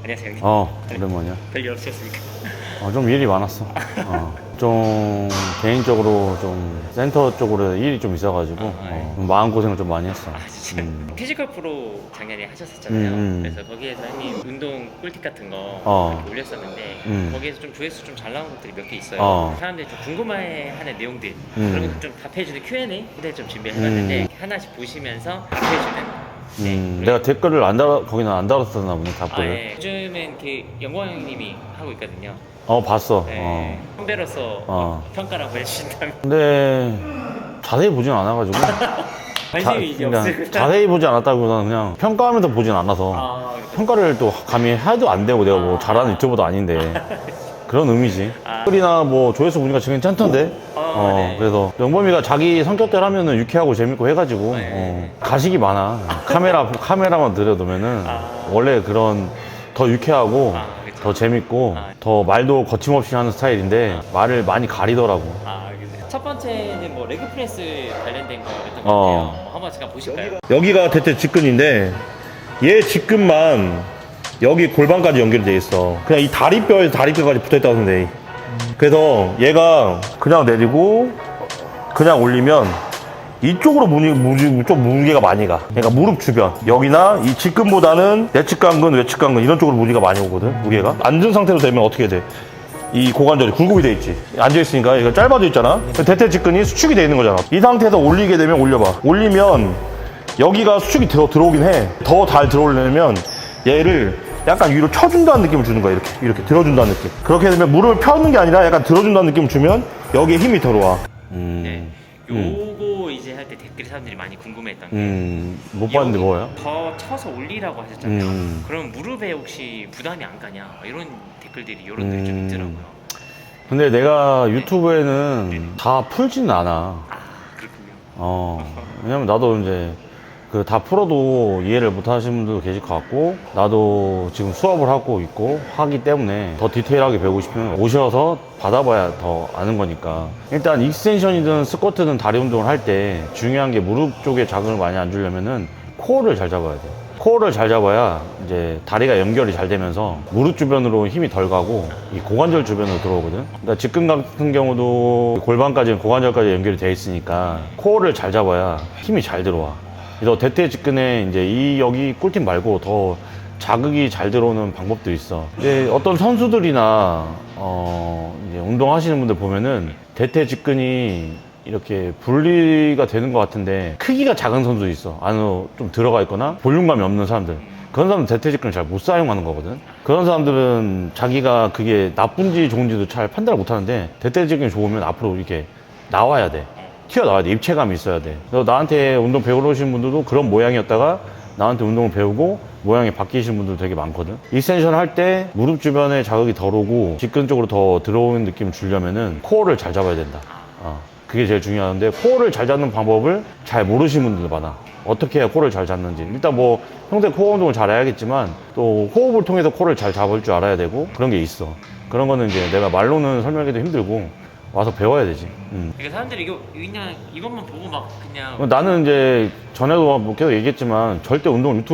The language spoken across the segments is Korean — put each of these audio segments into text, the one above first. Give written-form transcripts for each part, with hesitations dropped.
안녕하세요 형님. 오랜만이야. 별일 없으셨습니까? 좀 일이 많았어. 좀 개인적으로 좀 센터 쪽으로 일이 좀 있어가지고 마음고생을 좀 많이 했어. 진짜 피지컬 프로 작년에 하셨었잖아요. 그래서 거기에서 형님 운동 꿀팁 같은 거 이렇게 올렸었는데 거기에서 좀 조회수 좀 잘 나온 것들이 몇 개 있어요. 사람들이 좀 궁금해하는 내용들 그런 거 좀 답해주는 Q&A 무대 좀 준비해봤는데 하나씩 보시면서 답해주는 내가 댓글을 거기는 안 달았었나 보네, 답글을. 예. 요즘엔 영광 형님이 하고 있거든요. 봤어. 네. 선배로서 평가를 한번 해주신다면. 근데 자세히 보진 않아가지고. 관심이 이제 그러니까 없으니까. 자세히 보지 않았다기보다는 그냥 평가하면서 보진 않아서. 평가를 또 감히 해도 안 되고 내가 뭐 잘하는 유튜버도 아닌데. 그런 의미지. 댓글이나 뭐 조회수 보니까 지금 괜찮던데. 네. 그래서 영범이가 자기 성격대로 하면은 유쾌하고 재밌고 해가지고 가식이 많아. 카메라만 들여두면은 원래 그런 더 유쾌하고 더 재밌고 더 말도 거침없이 하는 스타일인데 말을 많이 가리더라고. 첫 번째는 뭐 레그 프레스 관련된 거였던 것 같아요. 한번 잠깐 보실까요? 여기가 대퇴 직근인데 얘 직근만 여기 골반까지 연결이 돼 있어. 그냥 이 다리뼈에서 다리뼈까지 붙어있다고 하면 돼. 그래서 얘가 그냥 내리고 그냥 올리면 이쪽으로 무게가 많이 가. 그러니까 무릎 주변 여기나 이 직근보다는 내측 강근 외측 강근 이런 쪽으로 무게가 많이 오거든. 무게가 앉은 상태로 되면 어떻게 돼? 이 고관절이 굴곡이 돼 있지. 앉아 있으니까 이거 짧아져 있잖아. 대퇴 직근이 수축이 돼 있는 거잖아. 이 상태에서 올리게 되면 올려봐. 올리면 여기가 수축이 들어오긴 해. 더 잘 들어오려면 얘를 약간 위로 쳐준다는 느낌을 주는 거야. 이렇게 들어준다는 느낌. 그렇게 되면 무릎을 펴는 게 아니라 약간 들어준다는 느낌을 주면 여기에 힘이 들어와. 네. 요거 이제 할 때 댓글 사람들이 많이 궁금해했던 게 못 봤는데 뭐야? 더 쳐서 올리라고 하셨잖아요. 그럼 무릎에 혹시 부담이 안 가냐? 이런 댓글들이 여론들이 좀 있더라고요. 근데 내가 유튜브에는 다 풀지는 않아. 그렇군요. 왜냐면 나도 이제 그 다 풀어도 이해를 못 하시는 분들도 계실 것 같고, 나도 지금 수업을 하고 있고 하기 때문에 더 디테일하게 배우고 싶으면 오셔서 받아봐야 더 아는 거니까. 일단 익스텐션이든 스쿼트든 다리 운동을 할 때 중요한 게 무릎 쪽에 자극을 많이 안 주려면은 코어를 잘 잡아야 돼. 코어를 잘 잡아야 이제 다리가 연결이 잘 되면서 무릎 주변으로 힘이 덜 가고 이 고관절 주변으로 들어오거든. 그러니까 직근 같은 경우도 골반까지 고관절까지 연결이 돼 있으니까 코어를 잘 잡아야 힘이 잘 들어와. 그래서 대퇴 직근에 이제 여기 꿀팁 말고 더 자극이 잘 들어오는 방법도 있어. 이제 어떤 선수들이나 이제 운동하시는 분들 보면은 대퇴 직근이 이렇게 분리가 되는 것 같은데 크기가 작은 선수 있어. 안으로 좀 들어가 있거나 볼륨감이 없는 사람들. 그런 사람은 대퇴 직근을 잘 못 사용하는 거거든. 그런 사람들은 자기가 그게 나쁜지 좋은지도 잘 판단을 못 하는데 대퇴 직근이 좋으면 앞으로 이렇게 나와야 돼. 튀어나와야 돼. 입체감이 있어야 돼. 그래서 나한테 운동 배우러 오신 분들도 그런 모양이었다가 나한테 운동을 배우고 모양이 바뀌신 분들 되게 많거든. 익스텐션 할 때 무릎 주변에 자극이 덜 오고 직근 쪽으로 더 들어오는 느낌을 주려면은 코어를 잘 잡아야 된다. 그게 제일 중요한데 코어를 잘 잡는 방법을 잘 모르시는 분들도 많아. 어떻게 해야 코어를 잘 잡는지. 일단 뭐 평소에 코어 운동을 잘 해야겠지만 또 호흡을 통해서 코어를 잘 잡을 줄 알아야 되고 그런 게 있어. 그런 거는 이제 내가 말로는 설명하기도 힘들고 와서 배워야 되지. 그러니까 사람들이 그냥 이것만 보고 막 그냥 나는 이제 전에도 뭐 계속 얘기했지만 절대 운동을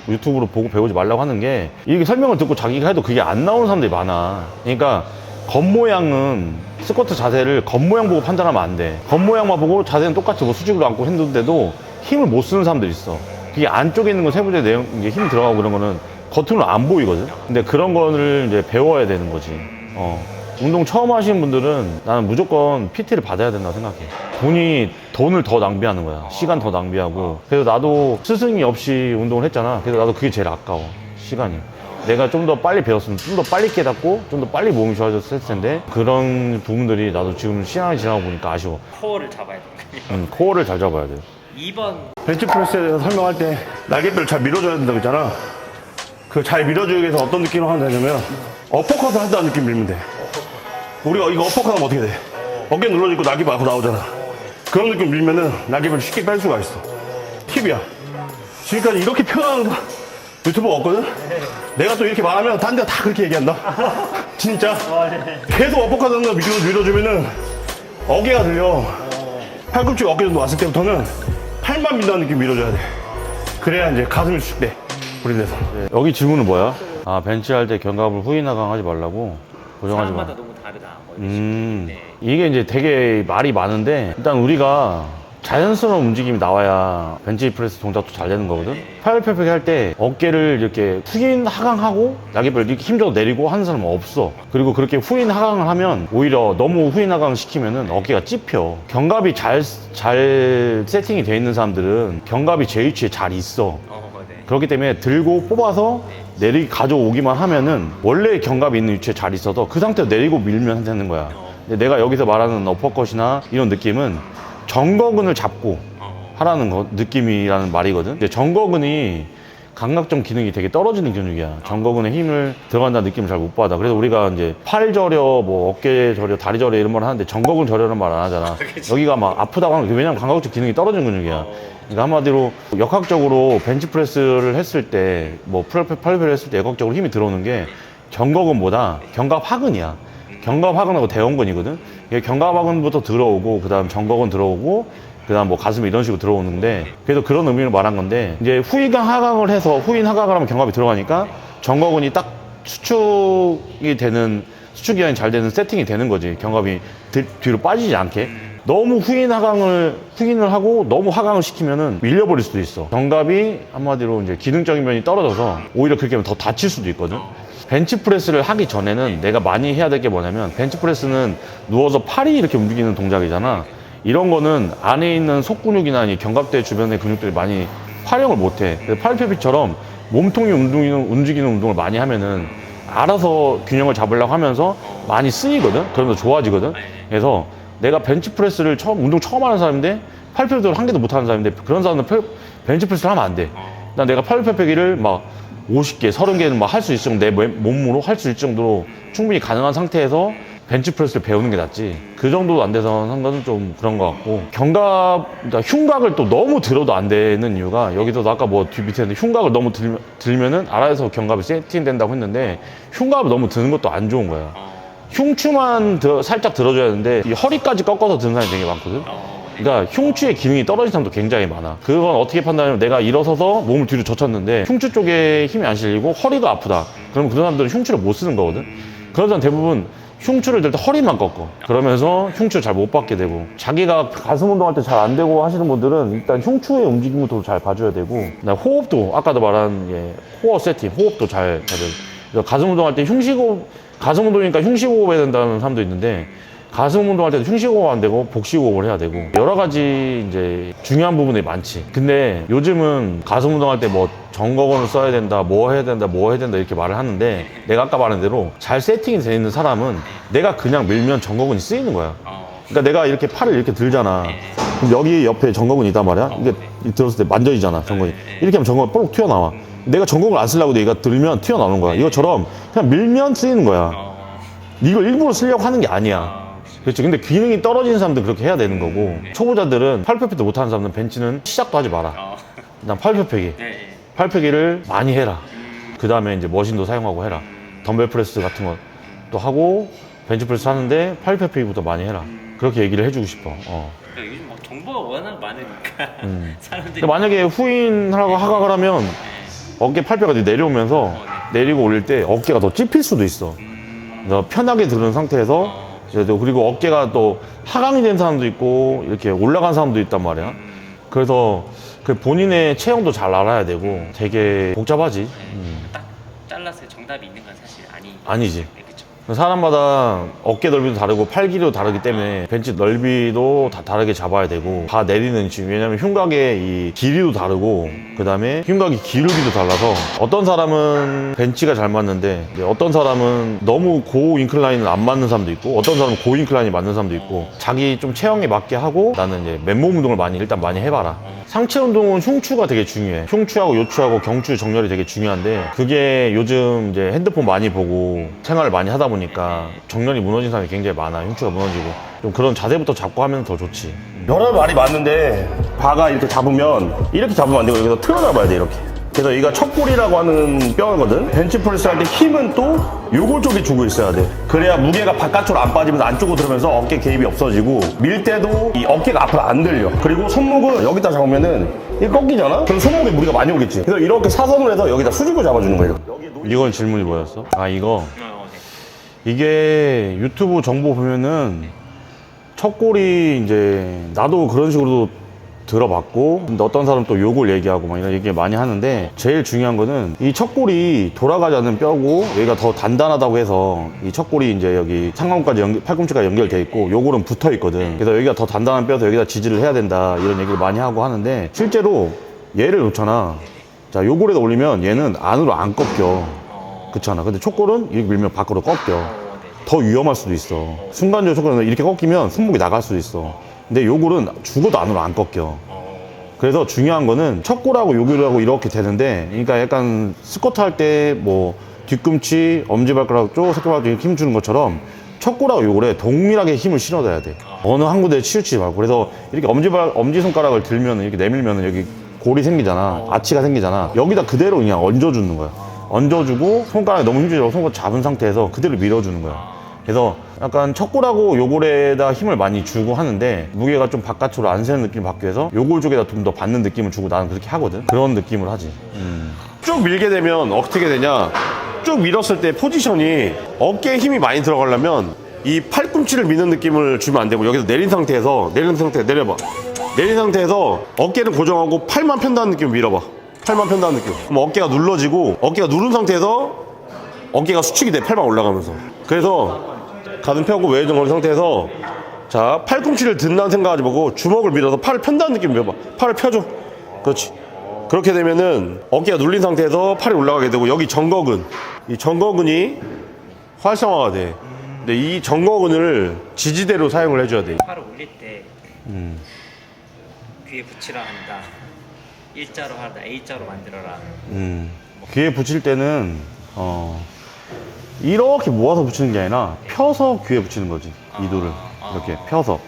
유튜브로 보고 배우지 말라고 하는 게 이게 설명을 듣고 자기가 해도 그게 안 나오는 사람들이 많아. 그러니까 겉모양은 스쿼트 자세를 겉모양 보고 판단하면 안 돼. 겉모양만 보고 자세는 똑같이 뭐 수직으로 앉고 했는데도 힘을 못 쓰는 사람들이 있어. 그게 안쪽에 있는 건 세부적 내용, 이게 힘이 들어가고 그런 거는 겉으로 안 보이거든. 근데 그런 거를 이제 배워야 되는 거지. 운동 처음 하시는 분들은 나는 무조건 PT를 받아야 된다고 생각해. 돈을 더 낭비하는 거야. 시간 더 낭비하고. 그래서 나도 스승이 없이 운동을 했잖아. 그래서 나도 그게 제일 아까워. 시간이. 내가 좀 더 빨리 배웠으면 좀 더 빨리 깨닫고 좀 더 빨리 몸이 좋아졌을 텐데 그런 부분들이 나도 지금 시간이 지나고 보니까 아쉬워. 코어를 잡아야 돼. 코어를 잘 잡아야 돼. 2번 벤치프레스에 대해서 설명할 때 날개뼈를 잘 밀어줘야 된다고 했잖아. 그 잘 밀어주기 위해서 어떤 느낌으로 하면 되냐면 어퍼컷을 한다는 느낌 밀면 돼. 우리가 이거 어퍼컷 하면 어떻게 돼? 어깨 눌러지고 날개뼈 앞으로 나오잖아. 그런 느낌 밀면은 날개뼈를 쉽게 뺄 수가 있어. 팁이야. 지금까지 이렇게 표현하는 유튜버가 없거든? 내가 또 이렇게 말하면 딴 데가 다 그렇게 얘기한다. 진짜. 계속 어퍼컷 하는 거 밀어주면은 어깨가 들려. 팔꿈치 어깨 정도 왔을 때부터는 팔만 민다는 느낌 밀어줘야 돼. 그래야 이제 가슴이 수축돼. 프리에서. 여기 질문은 뭐야? 아, 벤치할 때 견갑을 후인 하강하지 말라고? 고정하지 마. 사람마다 너무 다르다. 뭐 이런 식으로. 네. 이게 이제 되게 말이 많은데 일단 우리가 자연스러운 움직임이 나와야 벤치 프레스 동작도 잘 되는 거거든. 팔굽혀펴기 할 때 어깨를 이렇게 후인 하강하고 날개뼈를 이렇게 힘줘서 내리고 하는 사람은 없어. 그리고 그렇게 후인 하강을 하면 오히려 너무 후인 하강 시키면은 어깨가 찝혀. 견갑이 잘 세팅이 되어 있는 사람들은 견갑이 제 위치에 잘 있어. 네. 그렇기 때문에 들고 뽑아서 내리 가져오기만 하면은 원래 견갑이 있는 위치에 잘 있어서 그 상태로 내리고 밀면 되는 거야. 근데 내가 여기서 말하는 어퍼컷이나 이런 느낌은 정거근을 잡고 하라는 거, 느낌이라는 말이거든. 근데 정거근이 감각적 기능이 되게 떨어지는 근육이야. 정거근에 힘을 들어간다는 느낌을 잘 못 받아. 그래서 우리가 이제 팔 저려, 뭐 어깨 저려, 다리 저려 이런 말 하는데 정거근 저려는 말 안 하잖아. 여기가 막 아프다고 하는 게 왜냐면 감각적 기능이 떨어지는 근육이야. 그러니까 한마디로 역학적으로 벤치프레스를 했을 때, 뭐 팔굽혀를 했을 때 역학적으로 힘이 들어오는 게 견거근보다 견갑하근이야. 견갑하근하고 대원근이거든. 이게 견갑하근부터 들어오고, 그 다음 정거근 들어오고, 그 다음 뭐 가슴 이런 식으로 들어오는데, 그래서 그런 의미로 말한 건데, 이제 후인 하강을 해서 후인 하강을 하면 견갑이 들어가니까 정거근이 딱 수축이 아닌 잘 되는 세팅이 되는 거지. 견갑이 뒤로 빠지지 않게. 너무 후인을 하고 너무 하강을 시키면은 밀려버릴 수도 있어. 견갑이 한마디로 이제 기능적인 면이 떨어져서 오히려 그렇게 하면 더 다칠 수도 있거든. 벤치프레스를 하기 전에는 내가 많이 해야 될 게 뭐냐면, 벤치프레스는 누워서 팔이 이렇게 움직이는 동작이잖아. 이런 거는 안에 있는 속근육이나 견갑대 주변의 근육들이 많이 활용을 못해. 팔굽혀펴기처럼 몸통이 움직이는 운동을 많이 하면은 알아서 균형을 잡으려고 하면서 많이 쓰이거든. 그러면서 좋아지거든. 그래서 내가 벤치프레스를 운동 처음 하는 사람인데 팔굽혀펴기를 한 개도 못 하는 사람인데, 그런 사람은 벤치프레스를 하면 안 돼. 난 내가 팔굽혀펴기를 막 50개, 30개는 막 할 수 있을 정도, 내 몸으로 할 수 있을 정도로 충분히 가능한 상태에서 벤치프레스를 배우는 게 낫지. 그 정도도 안 돼서 한 거는 좀 그런 것 같고. 그러니까 흉곽을 또 너무 들어도 안 되는 이유가, 여기서도 아까 뭐 뒤 밑에 있는데 흉곽을 너무 들면은 알아서 견갑이 세팅된다고 했는데, 흉곽을 너무 드는 것도 안 좋은 거야. 흉추만 살짝 들어줘야 되는데 이 허리까지 꺾어서 드는 사람이 되게 많거든. 그러니까 흉추의 기능이 떨어진 사람도 굉장히 많아. 그건 어떻게 판단하냐면, 내가 일어서서 몸을 뒤로 젖혔는데 흉추 쪽에 힘이 안 실리고 허리가 아프다. 그러면 그런 사람들은 흉추를 못 쓰는 거거든. 그런 사람 대부분 흉추를 들 때 허리만 꺾어. 그러면서 흉추를 잘 못 받게 되고, 자기가 가슴 운동할 때 잘 안 되고 하시는 분들은 일단 흉추의 움직임부터 잘 봐줘야 되고, 호흡도 아까도 말한 코어 세팅, 호흡도 잘 되고. 가슴 운동할 때 가슴 운동이니까 흉식호흡 해야 된다는 사람도 있는데, 가슴 운동할 때도 흉식호흡 안 되고 복식호흡을 해야 되고, 여러 가지 이제 중요한 부분이 많지. 근데 요즘은 가슴 운동할 때 뭐 정거근을 써야 된다, 뭐 해야 된다 이렇게 말을 하는데, 내가 아까 말한 대로 잘 세팅이 되어 있는 사람은 내가 그냥 밀면 정거근이 쓰이는 거야. 그러니까 내가 이렇게 팔을 이렇게 들잖아. 그럼 여기 옆에 정거근이 있단 말이야. 이게 들었을 때 만져지잖아, 정거근이. 이렇게 하면 정거근이 뽀록 튀어나와. 내가 정거근을 안 쓰려고 내가 들면 튀어나오는 거야. 이것처럼 그냥 밀면 쓰이는 거야. 이걸 일부러 쓰려고 하는 게 아니야. 그렇죠. 근데 기능이 떨어지는 사람들은 그렇게 해야 되는 거고, 초보자들은 팔굽혀펴기도 못하는 사람들은 벤치는 시작도 하지 마라. 일단 팔굽혀펴기. 팔굽혀펴기를 많이 해라. 그 다음에 이제 머신도 사용하고 해라. 덤벨 프레스 같은 것도 하고, 벤치프레스 하는데 팔굽혀펴기부터 많이 해라. 그렇게 얘기를 해주고 싶어. 그러니까 요즘 막 정보가 워낙 많으니까 사람들이. 근데 만약에 후인하고 하강을 하면 어깨 팔뼈가 내려오면서 내리고 올릴 때 어깨가 더 찝힐 수도 있어. 편하게 들은 상태에서, 그리고 어깨가 또 하강이 된 사람도 있고 이렇게 올라간 사람도 있단 말이야. 그래서 그 본인의 체형도 잘 알아야 되고 되게 복잡하지. 딱 잘라서 정답이 있는 건 사실 아니지. 네, 그쵸. 사람마다 어깨 넓이도 다르고 팔 길이도 다르기 때문에 벤치 넓이도 다 다르게 잡아야 되고, 다 내리는 위치, 왜냐면 흉곽의 이 길이도 다르고, 그 다음에 흉곽이 기울기도 달라서 어떤 사람은 벤치가 잘 맞는데 어떤 사람은 너무 고 인클라인은 안 맞는 사람도 있고, 어떤 사람은 고 인클라인이 맞는 사람도 있고, 자기 좀 체형에 맞게 하고. 나는 이제 맨몸 운동을 일단 많이 해봐라. 상체 운동은 흉추가 되게 중요해. 흉추하고 요추하고 경추 정렬이 되게 중요한데, 그게 요즘 이제 핸드폰 많이 보고 생활을 많이 하다 보니까 정렬이 무너진 사람이 굉장히 많아. 흉추가 무너지고. 좀 그런 자세부터 잡고 하면 더 좋지. 여러 말이 맞는데, 바가 이렇게 잡으면 안 되고 여기서 틀어 잡아야 돼, 이렇게. 그래서 여기가 척골이라고 하는 뼈거든. 벤치프레스 할 때 힘은 또 요걸 쪽에 주고 있어야 돼. 그래야 무게가 바깥으로 안 빠지면서 안쪽으로 들어오면서 어깨 개입이 없어지고 밀 때도 이 어깨가 앞으로 안 들려. 그리고 손목을 여기다 잡으면은 이게 꺾이잖아? 그럼 손목에 무리가 많이 오겠지. 그래서 이렇게 사선을 해서 여기다 수직으로 잡아주는 거예요. 이건 질문이 뭐였어? 아 이거 네. 이게 유튜브 정보 보면은 척골이 이제 나도 그런 식으로 들어봤고 근데 어떤 사람 또 욕을 얘기하고 막 이런 얘기 많이 하는데 제일 중요한 거는 이 척골이 돌아가지 않는 뼈고 여기가 더 단단하다고 해서 이 척골이 이제 여기 상완까지 팔꿈치가 연결돼 있고 요골은 붙어 있거든. 그래서 여기가 더 단단한 뼈에서 여기다 지지를 해야 된다 이런 얘기를 많이 하고 하는데 실제로 얘를 놓잖아. 자 요골에다 올리면 얘는 안으로 안 꺾여. 그렇잖아. 근데 척골은 이렇게 밀면 밖으로 꺾여. 더 위험할 수도 있어. 순간적으로 척골은 이렇게 꺾이면 손목이 나갈 수도 있어. 근데 요골은 죽어도 안으로 안 꺾여. 그래서 중요한 거는 척골하고 요골하고 이렇게 되는데, 그러니까 약간 스쿼트 할 때 뭐 뒤꿈치, 엄지발가락 쪽, 새끼발가락 쪽에 힘 주는 것처럼 척골하고 요골에 동일하게 힘을 실어줘야 돼. 어느 한 군데에 치우치지 말고. 그래서 이렇게 엄지손가락을 들면 이렇게 내밀면 여기 골이 생기잖아. 아치가 생기잖아. 여기다 그대로 그냥 얹어주는 거야. 얹어주고 손가락에 너무 힘주지 말고 손가락 잡은 상태에서 그대로 밀어주는 거야. 그래서 약간 척골하고 요골에다 힘을 많이 주고 하는데 무게가 좀 바깥으로 안 새는 느낌을 받기 위해서 요골 쪽에다 좀 더 받는 느낌을 주고 나는 그렇게 하거든. 그런 느낌을 하지. 쭉 밀게 되면 어떻게 되냐, 쭉 밀었을 때 포지션이 어깨에 힘이 많이 들어가려면 이 팔꿈치를 미는 느낌을 주면 안 되고 여기서 내린 상태에서 내려봐. 내린 상태에서 어깨를 고정하고 팔만 편다는 느낌으로 밀어봐. 팔만 편다는 느낌. 그럼 어깨가 눌러지고 어깨가 누른 상태에서 어깨가 수축이 돼. 팔만 올라가면서. 그래서 가슴 펴고 외전 걸린 상태에서 자 팔꿈치를 든다는 생각하지 말고 주먹을 밀어서 팔을 편다는 느낌 밀어봐. 팔을 펴줘. 그렇지. 그렇게 되면은 어깨가 눌린 상태에서 팔이 올라가게 되고 여기 정거근, 이 정거근이 활성화가 돼. 근데 이 정거근을 지지대로 사용을 해줘야 돼. 팔을 올릴 때 귀에 붙이라 한다. 일자로 하다. A자로 만들어라. 귀에 붙일 때는 이렇게 모아서 붙이는 게 아니라 펴서 귀에 붙이는 거지. 이도를 이렇게 펴서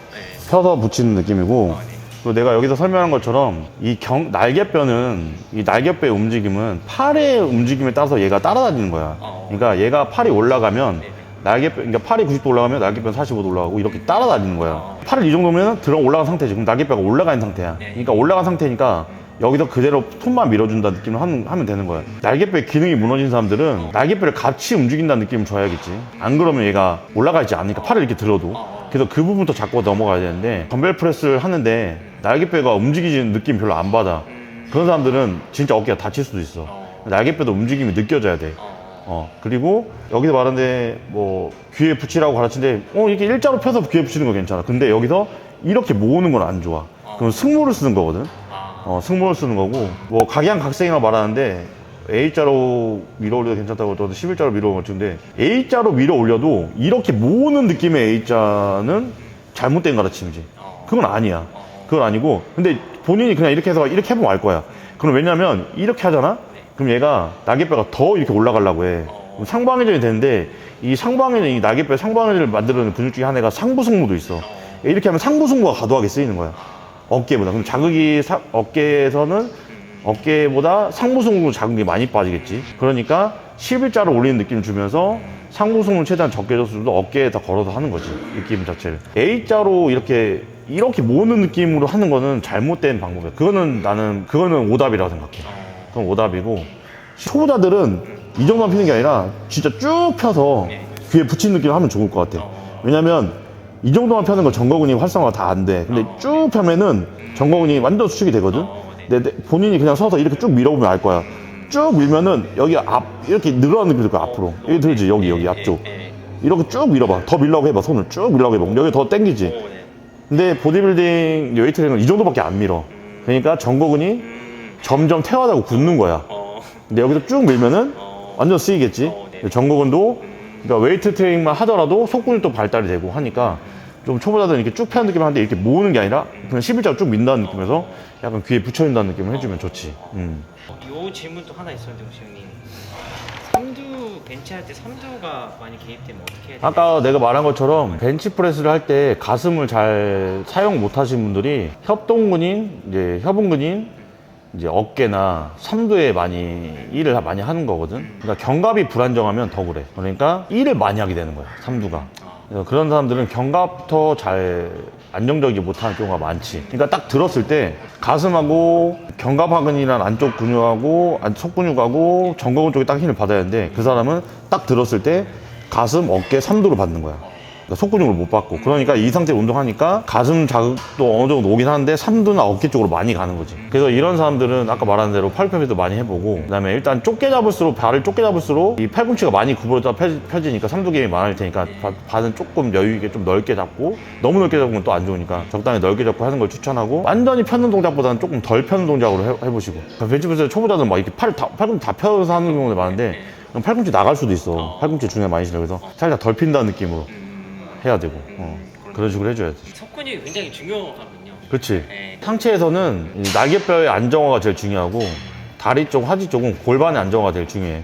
붙이는 느낌이고, 그리고 내가 여기서 설명한 것처럼 이 날개뼈는, 이 날개뼈의 움직임은 팔의 움직임에 따라서 얘가 따라다니는 거야. 그러니까 얘가 팔이 올라가면 날개뼈, 그러니까 팔이 90도 올라가면 날개뼈는 45도 올라가고 이렇게 따라다니는 거야. 팔을 이 정도면 들어 올라간 상태지. 그럼 날개뼈가 올라가 있는 상태야. 그러니까 올라간 상태니까 여기서 그대로 손만 밀어준다는 느낌을 하면 되는 거야. 날개뼈의 기능이 무너진 사람들은 날개뼈를 같이 움직인다는 느낌을 줘야겠지. 안 그러면 얘가 올라가 있지 않으니까 팔을 이렇게 들어도. 그래서 그 부분부터 잡고 넘어가야 되는데, 덤벨 프레스를 하는데 날개뼈가 움직이지는 느낌 별로 안 받아. 그런 사람들은 진짜 어깨가 다칠 수도 있어. 날개뼈도 움직임이 느껴져야 돼. 그리고 여기서 말하는데 뭐 귀에 붙이라고 가르치는데 이렇게 일자로 펴서 귀에 붙이는 거 괜찮아. 근데 여기서 이렇게 모으는 건 안 좋아. 그럼 승모를 쓰는 거거든. 승모를 쓰는 거고, 뭐 각양각색이나 말하는데 A자로 밀어 올려도 괜찮다고 또 11자로 밀어 올리는데, A자로 밀어 올려도 이렇게 모으는 느낌의 A자는 잘못된 가르침이지. 그건 아니야. 그건 아니고, 근데 본인이 그냥 이렇게 해서 이렇게 해보면 알 거야. 그럼 왜냐면 이렇게 하잖아? 그럼 얘가 날개뼈가 더 이렇게 올라가려고 해. 그럼 상방회전이 되는데, 이 상방회전, 이 날개뼈 상방회전을 만드는 근육 중에 하나가 상부승모도 있어. 이렇게 하면 상부승모가 과도하게 쓰이는 거야. 어깨보다. 그럼 자극이 어깨에서는 어깨보다 상부승모 자극이 많이 빠지겠지. 그러니까 11자로 올리는 느낌을 주면서 상부승모를 최대한 적게 줬어도 어깨에다 걸어서 하는 거지. 느낌 자체를. A자로 이렇게 모으는 느낌으로 하는 거는 잘못된 방법이야. 그거는 오답이라고 생각해. 그건 오답이고, 초보자들은 이 정도만 피는 게 아니라 진짜 쭉 펴서 귀에 붙이는 느낌을 하면 좋을 것 같아. 왜냐면 이 정도만 펴는 거 정거근이 활성화가 다 안 돼. 근데 쭉 펴면은 정거근이 완전 수축이 되거든. 근데 본인이 그냥 서서 이렇게 쭉 밀어보면 알 거야. 쭉 밀면은 여기 이렇게 늘어나는 느낌이 들 거야. 앞으로 여기 들지. 여기 앞쪽 이렇게 쭉 밀어봐. 더 밀라고 해봐. 손을 쭉 밀라고 해봐. 여기 더 당기지. 근데 보디빌딩 웨이트트레이닝은 이 정도밖에 안 밀어. 그러니까 정거근이 점점 퇴화하고 굳는 거야. 근데 여기서 쭉 밀면은 완전 쓰이겠지. 정거근도, 그러니까 웨이트 트레이닝만 하더라도 속근이 또 발달이 되고 하니까, 좀 초보자들은 이렇게 쭉 펴는 느낌을 하는데 이렇게 모으는 게 아니라 그냥 11자로 쭉 민다는 느낌에서 약간 귀에 붙여준다는 느낌을 해주면 좋지. 요 질문도 하나 있었는데 혹시 형님, 삼두 벤치할 때 삼두가 많이 개입되면 어떻게 해야 돼요? 아까 내가 말한 것처럼 벤치프레스를 할 때 가슴을 잘 사용 못 하신 분들이 협동근인, 이제 협응근인, 이제 어깨나 삼두에 많이 일을 많이 하는 거거든. 그러니까 견갑이 불안정하면 더 그래. 그러니까 일을 많이 하게 되는 거야, 삼두가. 그래서 그런 사람들은 견갑부터 잘 안정적이지 못하는 경우가 많지. 그러니까 딱 들었을 때 가슴하고 견갑하근이란 안쪽 근육하고 속 근육하고 정거근 쪽에 딱 힘을 받아야 하는데 그 사람은 딱 들었을 때 가슴, 어깨, 삼두를 받는 거야. 그러니까 속 근육을 못 받고. 그러니까 이 상태로 운동하니까 가슴 자극도 어느 정도 오긴 하는데 삼두나 어깨 쪽으로 많이 가는 거지. 그래서 이런 사람들은 아까 말한 대로 팔굽혀펴기도 많이 해보고, 그다음에 일단 좁게 잡을수록, 발을 좁게 잡을수록 이 팔꿈치가 많이 구부러져 펴지니까 삼두개임이 많을 테니까 발은 조금 여유 있게 좀 넓게 잡고, 너무 넓게 잡으면 또 안 좋으니까 적당히 넓게 잡고 하는 걸 추천하고, 완전히 펴는 동작보다는 조금 덜 펴는 동작으로 해보시고. 그러니까 벤치프레스 초보자들은 막 이렇게 팔꿈치 다 펴서 하는 경우가 많은데 그럼 팔꿈치 나갈 수도 있어. 팔꿈치 중에 많이 실려. 그래서 살짝 덜 핀다는 느낌으로 해야 되고, 그런 식으로 해줘야 돼. 속 근육이 굉장히 중요하거든요. 그렇지. 네. 상체에서는 이 날개뼈의 안정화가 제일 중요하고, 다리 쪽, 하지 쪽은 골반의 안정화가 제일 중요해.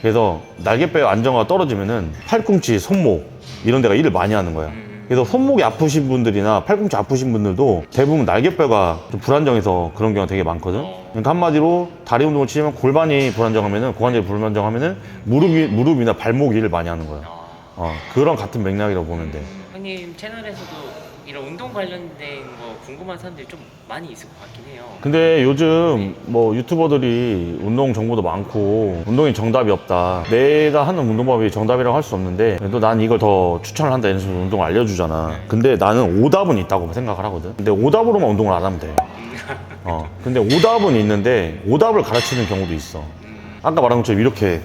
그래서 날개뼈의 안정화가 떨어지면은 팔꿈치, 손목 이런 데가 일을 많이 하는 거야. 그래서 손목이 아프신 분들이나 팔꿈치 아프신 분들도 대부분 날개뼈가 좀 불안정해서 그런 경우가 되게 많거든. 그러니까 한마디로 다리 운동을 치면 골반이 불안정하면은, 고관절이 불안정하면은 무릎이나 발목 일을 많이 하는 거야. 그런 같은 맥락이라고 보면 돼. 형님 채널에서도 이런 운동 관련된 거 궁금한 사람들이 좀 많이 있을 것 같긴 해요. 근데 요즘 뭐 유튜버들이 운동 정보도 많고 운동이 정답이 없다, 내가 하는 운동법이 정답이라고 할 수 없는데 그래도 난 이걸 더 추천을 한다 이런 식으로 운동을 알려주잖아. 근데 나는 오답은 있다고 생각을 하거든. 근데 오답으로만 운동을 안 하면 돼. 근데 오답은 있는데 오답을 가르치는 경우도 있어. 아까 말한 것처럼 이렇게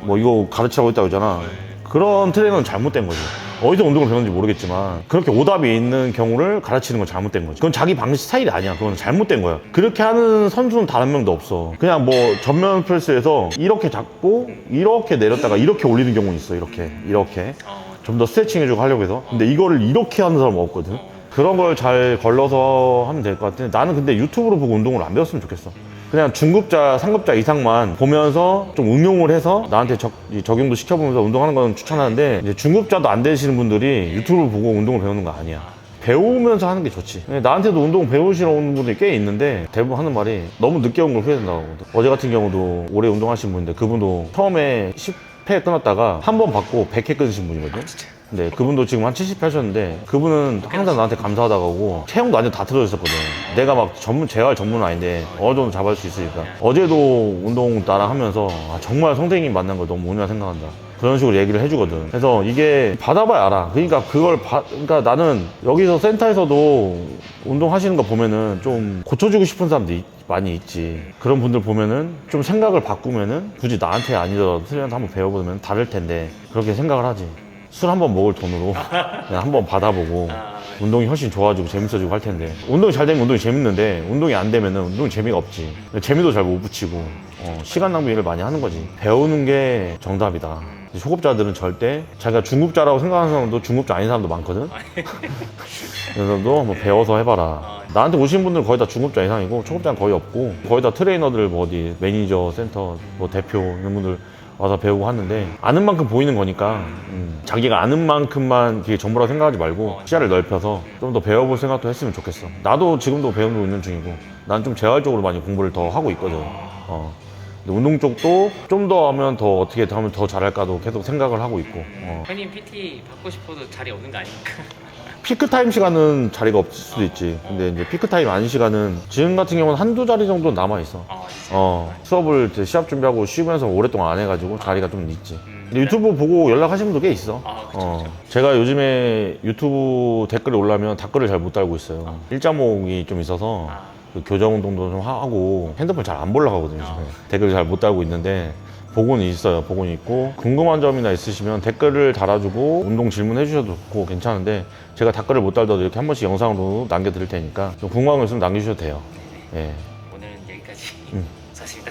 뭐 이거 가르치라고 했다고 했잖아. 그런 트레이너는 잘못된 거지. 어디서 운동을 배웠는지 모르겠지만 그렇게 오답이 있는 경우를 가르치는 건 잘못된 거지. 그건 자기 방식 스타일이 아니야. 그건 잘못된 거야. 그렇게 하는 선수는 단 한 명도 없어. 그냥 뭐 전면 프레스에서 이렇게 잡고 이렇게 내렸다가 이렇게 올리는 경우는 있어. 이렇게 좀 더 스트레칭 해주고 하려고 해서. 근데 이거를 이렇게 하는 사람은 없거든. 그런 걸 잘 걸러서 하면 될 것 같아. 나는 근데 유튜브로 보고 운동을 안 배웠으면 좋겠어. 그냥 중급자, 상급자 이상만 보면서 좀 응용을 해서 나한테 적용도 시켜보면서 운동하는 건 추천하는데, 이제 중급자도 안 되시는 분들이 유튜브를 보고 운동을 배우는 거 아니야. 배우면서 하는 게 좋지. 나한테도 운동 배우시러 오는 분들이 꽤 있는데 대부분 하는 말이 너무 늦게 온 걸 후회된다고 하거든. 어제 같은 경우도 오래 운동하신 분인데 그분도 처음에 10회 끊었다가 한 번 받고 100회 끊으신 분이거든. 네, 그분도 지금 한 70회 하셨는데 그분은 항상 나한테 감사하다고 하고 체형도 완전 다 틀어졌었거든. 내가 막 재활 전문은 아닌데 어느 정도 잡을 수 있으니까. 어제도 운동 나랑 하면서 정말 선생님 만난 걸 너무 운이라 생각한다, 그런 식으로 얘기를 해주거든. 그래서 이게 받아봐야 알아. 그러니까 그러니까 나는 여기서 센터에서도 운동하시는 거 보면은 좀 고쳐주고 싶은 사람들이 많이 있지. 그런 분들 보면은 좀 생각을 바꾸면은 굳이 나한테 아니더라도 트레이너한테 한번 배워보면 다를 텐데 그렇게 생각을 하지. 술 한 번 먹을 돈으로 그냥 한번 받아보고 운동이 훨씬 좋아지고 재밌어지고 할 텐데, 운동이 잘 되면 운동이 재밌는데 운동이 안 되면은 운동이 재미가 없지. 재미도 잘 못 붙이고 시간 낭비를 많이 하는 거지. 배우는 게 정답이다. 초급자들은 절대, 자기가 중급자라고 생각하는 사람도 중급자 아닌 사람도 많거든. 그래서 너 한번 배워서 해봐라. 나한테 오신 분들은 거의 다 중급자 이상이고 초급자는 거의 없고, 거의 다 트레이너들 뭐 어디 매니저, 센터, 뭐 대표 이런 분들 와서 배우고 하는데, 아는 만큼 보이는 거니까 자기가 아는 만큼만 그게 전부라고 생각하지 말고 시야를 넓혀서 좀 더 배워볼 생각도 했으면 좋겠어. 나도 지금도 배우고 있는 중이고, 난 좀 재활적으로 많이 공부를 더 하고 있거든. 근데 운동 쪽도 좀 더 하면 더 어떻게 하면 더 잘할까도 계속 생각을 하고 있고. 형님 PT 받고 싶어도 자리 없는 거 아닙니까? 피크타임 시간은 자리가 없을 수도 있지. 근데 이제 피크타임 아닌 시간은 지금 같은 경우는 한두 자리 정도 남아있어. 수업을 이제 시합 준비하고 쉬면서 오랫동안 안 해가지고 자리가 좀 있지. 근데 유튜브 보고 연락하시는 분도 꽤 있어. 그쵸. 제가 요즘에 유튜브 댓글이 올라오면 댓글을 잘 못 달고 있어요. 일자목이 좀 있어서 그 교정 운동도 좀 하고 핸드폰 잘 안 보려고 하거든요. 댓글 잘 못 달고 있는데 보고는 있어요. 보고는 있고, 궁금한 점이나 있으시면 댓글을 달아주고 운동 질문해 주셔도 좋고 괜찮은데, 제가 댓글을 못 달더라도 이렇게 한 번씩 영상으로 남겨드릴 테니까 좀 궁금한 거 있으면 남겨주셔도 돼요. 예. 오늘은 여기까지. 좋습니다.